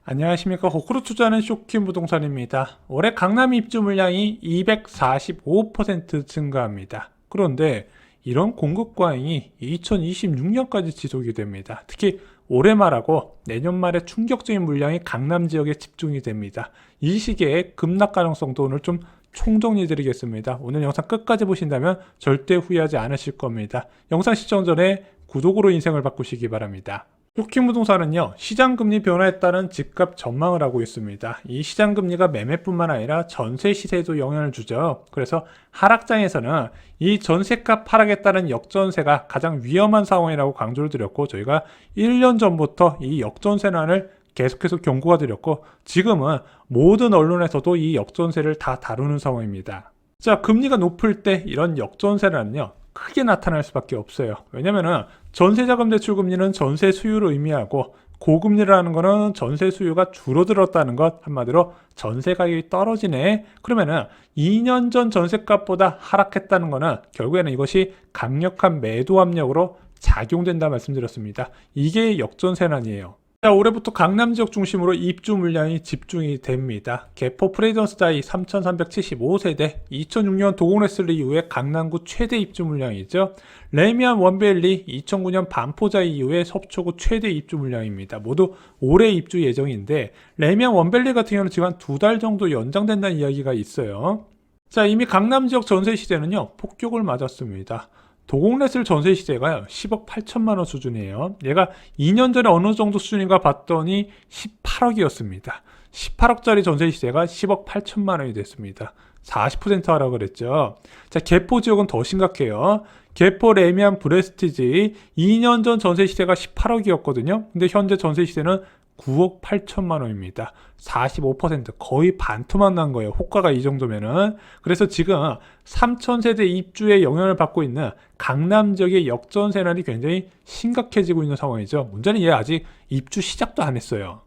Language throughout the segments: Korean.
안녕하십니까. 거꾸로 투자하는 쇼킹 부동산입니다. 올해 강남 입주 물량이 245% 증가합니다. 그런데 이런 공급 과잉이 2026년까지 지속이 됩니다. 특히 올해 말하고 내년 말에 충격적인 물량이 강남 지역에 집중이 됩니다. 이 시기에 급락 가능성도 오늘 좀 총정리 드리겠습니다. 오늘 영상 끝까지 보신다면 절대 후회하지 않으실 겁니다. 영상 시청 전에 구독으로 인생을 바꾸시기 바랍니다. 쇼킹 부동산은요, 시장금리 변화에 따른 집값 전망을 하고 있습니다. 이 시장금리가 매매뿐만 아니라 전세 시세에도 영향을 주죠. 그래서 하락장에서는 이 전세값 하락에 따른 역전세가 가장 위험한 상황이라고 강조를 드렸고, 저희가 1년 전부터 이 역전세난을 계속해서 경고가 드렸고, 지금은 모든 언론에서도 이 역전세를 다 다루는 상황입니다. 자, 금리가 높을 때 이런 역전세난은요, 크게 나타날 수밖에 없어요. 왜냐면은 전세자금 대출 금리는 전세 수요를 의미하고, 고금리라는 거는 전세 수요가 줄어들었다는 것, 한마디로 전세 가격이 떨어지네. 그러면은 2년 전 전세값보다 하락했다는 거는 결국에는 이것이 강력한 매도 압력으로 작용된다 말씀드렸습니다. 이게 역전세난이에요. 자, 올해부터 강남 지역 중심으로 입주 물량이 집중이 됩니다. 개포 프레이던스 다이 3375세대, 2006년 도공레슬리 이후에 강남구 최대 입주 물량이죠. 레미안 원밸리 2009년 반포자이 이후에 서초구 최대 입주 물량입니다. 모두 올해 입주 예정인데, 레미안 원밸리 같은 경우는 지금 한 2달 정도 연장된다는 이야기가 있어요. 자, 이미 강남 지역 전세 시세는요, 폭격을 맞았습니다. 도공레슬 전세 시세가요 10억 8천만 원 수준이에요. 얘가 2년 전에 어느 정도 수준인가 봤더니 18억이었습니다. 18억짜리 전세 시세가 10억 8천만 원이 됐습니다. 40% 하락을 했죠. 자, 개포 지역은 더 심각해요. 개포 레미안 브레스티지 2년 전 전세 시세가 18억이었거든요. 근데 현재 전세 시세는 9억 8천만 원입니다. 45% 거의 반토막 난 거예요. 호가가 이 정도면은. 그래서 지금 3000세대 입주에 영향을 받고 있는 강남 지역의 역전세난이 굉장히 심각해지고 있는 상황이죠. 문제는 얘 아직 입주 시작도 안 했어요.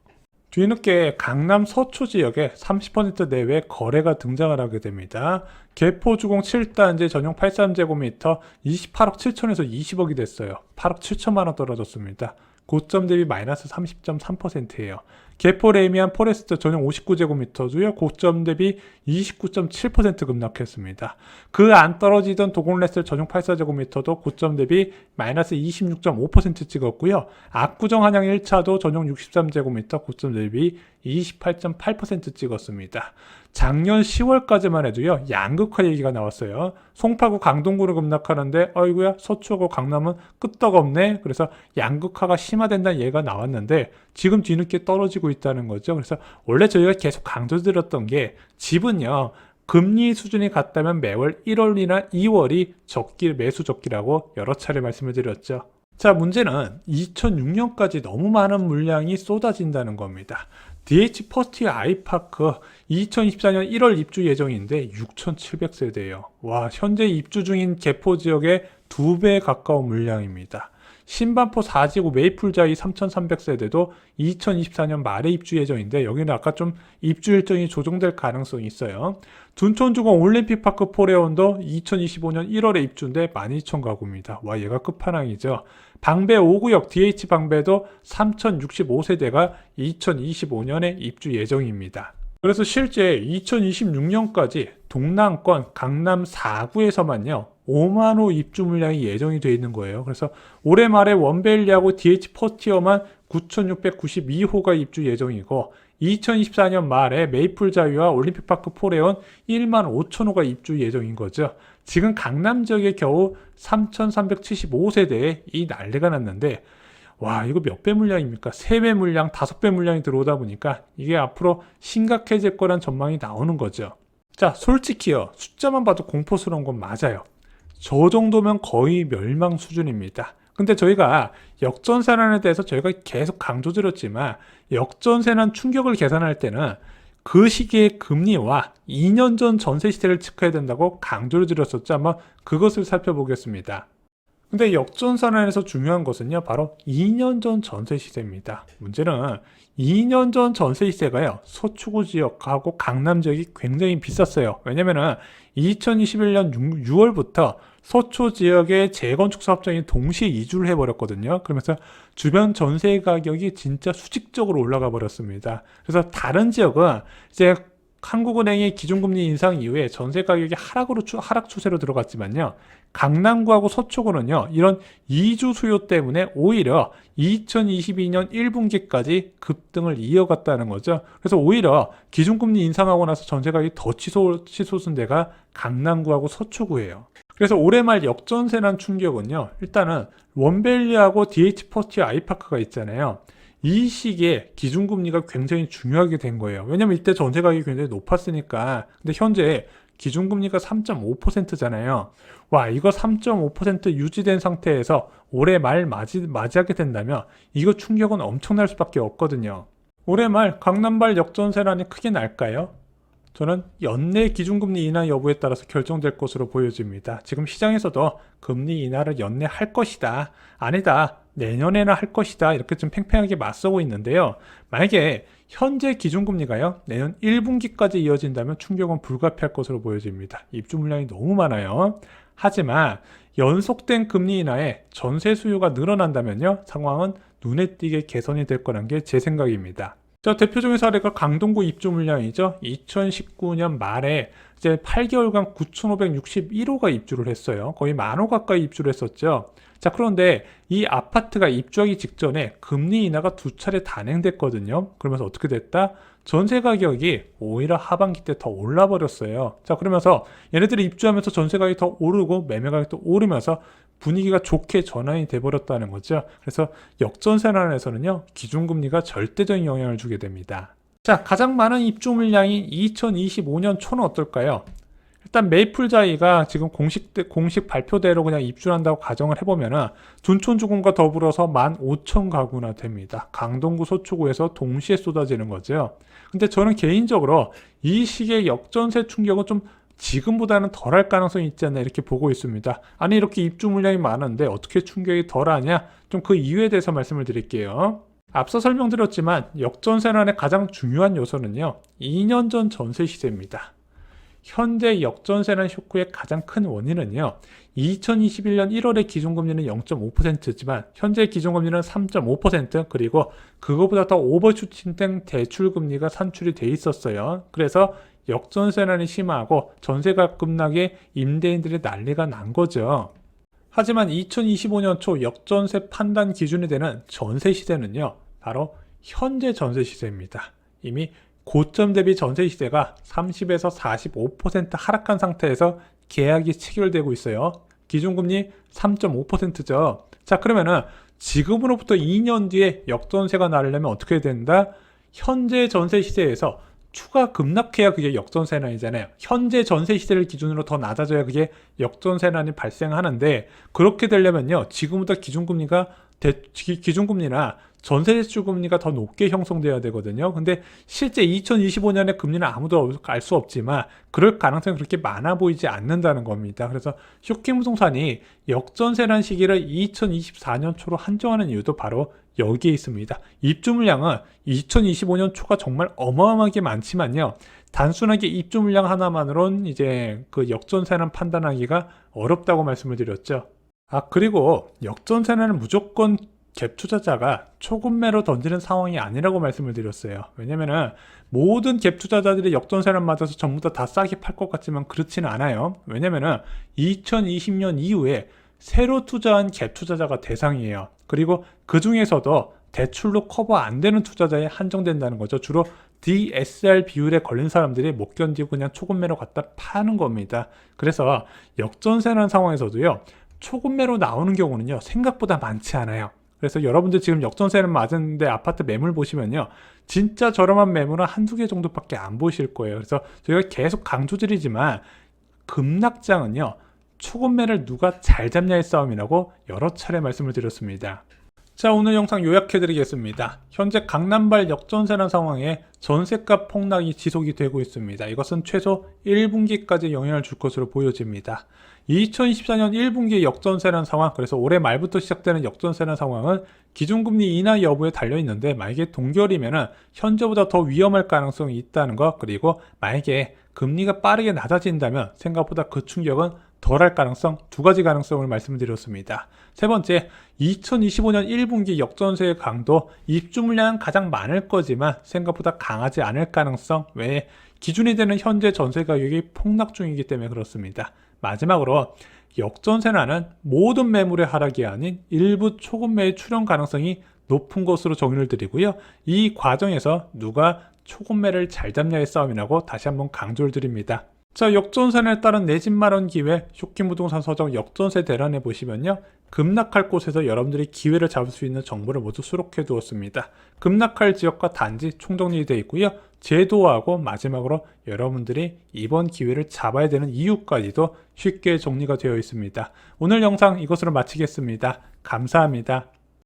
뒤늦게 강남 서초 지역에 30% 내외 거래가 등장을 하게 됩니다. 개포 주공 7단지 전용 83제곱미터 28억 7천에서 20억이 됐어요. 8억 7천만 원 떨어졌습니다. 고점 대비 마이너스 30.3%예요. 개포 레미안 포레스트 전용 59제곱미터도요, 고점 대비 29.7% 급락했습니다. 그 안 떨어지던 도공레슬 전용 84제곱미터도 고점 대비 마이너스 26.5% 찍었고요. 압구정 한양 1차도 전용 63제곱미터 고점 대비 28.8% 찍었습니다. 작년 10월까지만 해도요, 양극화 얘기가 나왔어요. 송파구 강동구를 급락하는데 어이구야 서초구 강남은 끄떡없네. 그래서 양극화가 심화된다는 얘기가 나왔는데 지금 뒤늦게 떨어지고 있다는 거죠. 그래서 원래 저희가 계속 강조드렸던 게, 집은요 금리 수준이 같다면 매월 1월이나 2월이 매수 적기라고 여러 차례 말씀을 드렸죠. 자, 문제는 2006년까지 너무 많은 물량이 쏟아진다는 겁니다. DH 퍼스트 아이파크 2024년 1월 입주 예정인데 6,700세대예요. 와, 현재 입주 중인 개포 지역의 2배 가까운 물량입니다. 신반포 4지구 메이플자이 3,300세대도 2024년 말에 입주 예정인데, 여기는 아까 좀 입주 일정이 조정될 가능성이 있어요. 둔촌주공 올림픽파크 포레온도 2025년 1월에 입주인데 12,000가구입니다. 와, 얘가 끝판왕이죠. 방배 5구역 DH 방배도 3,065세대가 2025년에 입주 예정입니다. 그래서 실제 2026년까지 동남권 강남 4구에서만요 5만 호 입주 물량이 예정이 되어 있는 거예요. 그래서 올해 말에 원밸리하고 DH 퍼티어만 9,692호가 입주 예정이고, 2024년 말에 메이플자이와 올림픽파크 포레온 1만 5천 호가 입주 예정인 거죠. 지금 강남 지역에 겨우 3,375세대에 이 난리가 났는데, 와, 이거 몇 배 물량입니까? 3배 물량, 5배 물량이 들어오다 보니까 이게 앞으로 심각해질 거란 전망이 나오는 거죠. 자, 솔직히요, 숫자만 봐도 공포스러운 건 맞아요. 저 정도면 거의 멸망 수준입니다. 근데 저희가 역전세난에 대해서 저희가 계속 강조드렸지만, 역전세난 충격을 계산할 때는 그 시기의 금리와 2년 전 전세 시세를 체크해야 된다고 강조를 드렸었죠. 한번 그것을 살펴보겠습니다. 근데 역전세난에서 중요한 것은요, 바로 2년 전 전세 시세입니다. 문제는 2년 전 전세 시세가요, 서초구 지역하고 강남 지역이 굉장히 비쌌어요. 왜냐면은 2021년 6월부터 서초 지역의 재건축 사업장이 동시에 이주를 해버렸거든요. 그러면서 주변 전세 가격이 진짜 수직적으로 올라가 버렸습니다. 그래서 다른 지역은 이제 한국은행의 기준금리 인상 이후에 전세 가격이 하락 추세로 들어갔지만요. 강남구하고 서초구는요, 이런 이주 수요 때문에 오히려 2022년 1분기까지 급등을 이어갔다는 거죠. 그래서 오히려 기준금리 인상하고 나서 전세 가격이 더 치솟은 데가 강남구하고 서초구예요. 그래서 올해 말 역전세 난 충격은요, 일단은 원밸리하고 DH퍼스트 아이파크가 있잖아요. 이 시기에 기준금리가 굉장히 중요하게 된 거예요. 왜냐면 이때 전세 가격이 굉장히 높았으니까. 근데 현재 기준금리가 3.5%잖아요. 와, 이거 3.5% 유지된 상태에서 올해 말 맞이하게 된다면 이거 충격은 엄청날 수밖에 없거든요. 올해 말 강남발 역전세난이 크게 날까요? 저는 연내 기준금리 인하 여부에 따라서 결정될 것으로 보여집니다. 지금 시장에서도 금리 인하를 연내 할 것이다, 아니다, 내년에나 할 것이다, 이렇게 좀 팽팽하게 맞서고 있는데요. 만약에 현재 기준금리가요, 내년 1분기까지 이어진다면 충격은 불가피할 것으로 보여집니다. 입주 물량이 너무 많아요. 하지만 연속된 금리 인하에 전세 수요가 늘어난다면요, 상황은 눈에 띄게 개선이 될 거란 게 제 생각입니다. 자, 대표적인 사례가 강동구 입주 물량이죠. 2019년 말에 이제 8개월간 9,561호가 입주를 했어요. 거의 10,000호 가까이 입주를 했었죠. 자, 그런데 이 아파트가 입주하기 직전에 금리 인하가 2차례 단행됐거든요. 그러면서 어떻게 됐다? 전세 가격이 오히려 하반기 때 더 올라 버렸어요. 자, 그러면서 얘네들이 입주하면서 전세 가격이 더 오르고 매매 가격도 오르면서 분위기가 좋게 전환이 돼 버렸다는 거죠. 그래서 역전세난에서는요, 기준금리가 절대적인 영향을 주게 됩니다. 자, 가장 많은 입주 물량이 2025년 초는 어떨까요? 일단 메이플자이가 지금 공식 발표대로 그냥 입주한다고 가정을 해보면은 둔촌주공과 더불어서 15,000가구나 됩니다. 강동구 서초구에서 동시에 쏟아지는 거죠. 근데 저는 개인적으로 이 시기의 역전세 충격은 좀 지금보다는 덜할 가능성이 있지 않나 이렇게 보고 있습니다. 아니, 이렇게 입주 물량이 많은데 어떻게 충격이 덜하냐? 좀 그 이유에 대해서 말씀을 드릴게요. 앞서 설명드렸지만 역전세난의 가장 중요한 요소는요, 2년 전 전세 시세입니다. 현재 역전세난 쇼크의 가장 큰 원인은요, 2021년 1월에 기준금리는 0.5%지만 현재 기준금리는 3.5%, 그리고 그거보다 더 오버슈팅된 대출금리가 산출이 돼 있었어요. 그래서 역전세난이 심하고 전세가 급락에 임대인들이 난리가 난 거죠. 하지만 2025년 초 역전세 판단 기준이 되는 전세 시세는요, 바로 현재 전세 시세입니다. 이미 고점 대비 전세 시세가 30에서 45% 하락한 상태에서 계약이 체결되고 있어요. 기준금리 3.5%죠. 자, 그러면은 지금으로부터 2년 뒤에 역전세가 나려면 어떻게 된다? 현재 전세 시세에서 추가 급락해야 그게 역전세난이잖아요. 현재 전세 시세를 기준으로 더 낮아져야 그게 역전세난이 발생하는데, 그렇게 되려면요, 지금보다 기준금리나 전세대출금리가 더 높게 형성돼야 되거든요. 근데 실제 2025년에 금리는 아무도 알 수 없지만 그럴 가능성이 그렇게 많아 보이지 않는다는 겁니다. 그래서 쇼킹부동산이 역전세난 시기를 2024년 초로 한정하는 이유도 바로 여기에 있습니다. 입주 물량은 2025년 초가 정말 어마어마하게 많지만요, 단순하게 입주 물량 하나만으론 이제 그 역전세난 판단하기가 어렵다고 말씀을 드렸죠. 그리고 역전세난은 무조건 갭 투자자가 초급매로 던지는 상황이 아니라고 말씀을 드렸어요. 왜냐면은 모든 갭 투자자들이 역전세난 맞아서 전부 다 싸게 팔 것 같지만 그렇지는 않아요. 왜냐면은 2020년 이후에 새로 투자한 갭 투자자가 대상이에요. 그리고 그 중에서도 대출로 커버 안 되는 투자자에 한정된다는 거죠. 주로 DSR 비율에 걸린 사람들이 못 견디고 그냥 초급매로 갖다 파는 겁니다. 그래서 역전세난 상황에서도요, 초급매로 나오는 경우는요, 생각보다 많지 않아요. 그래서 여러분들 지금 역전세는 맞았는데 아파트 매물 보시면요, 진짜 저렴한 매물은 한두 개 정도밖에 안 보실 거예요. 그래서 저희가 계속 강조드리지만 급락장은요, 초급매를 누가 잘 잡냐의 싸움이라고 여러 차례 말씀을 드렸습니다. 자, 오늘 영상 요약해드리겠습니다. 현재 강남발 역전세난 상황에 전세값 폭락이 지속이 되고 있습니다. 이것은 최소 1분기까지 영향을 줄 것으로 보여집니다. 2024년 1분기 역전세난 상황, 그래서 올해 말부터 시작되는 역전세난 상황은 기준금리 인하 여부에 달려있는데, 만약에 동결이면 현재보다 더 위험할 가능성이 있다는 것, 그리고 만약에 금리가 빠르게 낮아진다면 생각보다 그 충격은 덜할 가능성, 두 가지 가능성을 말씀드렸습니다. 세 번째, 2025년 1분기 역전세의 강도, 입주 물량은 가장 많을 거지만 생각보다 강하지 않을 가능성, 왜 기준이 되는 현재 전세 가격이 폭락 중이기 때문에 그렇습니다. 마지막으로 역전세라는 모든 매물의 하락이 아닌 일부 초급매의 출현 가능성이 높은 것으로 정의를 드리고요. 이 과정에서 누가 초급매를 잘 잡냐의 싸움이라고 다시 한번 강조를 드립니다. 자, 역전세에 따른 내 집 마련 기회, 쇼킹 부동산 서적 역전세 대란에 보시면요. 급락할 곳에서 여러분들이 기회를 잡을 수 있는 정보를 모두 수록해 두었습니다. 급락할 지역과 단지 총정리되어 있고요. 제도하고 마지막으로 여러분들이 이번 기회를 잡아야 되는 이유까지도 쉽게 정리가 되어 있습니다. 오늘 영상 이것으로 마치겠습니다. 감사합니다.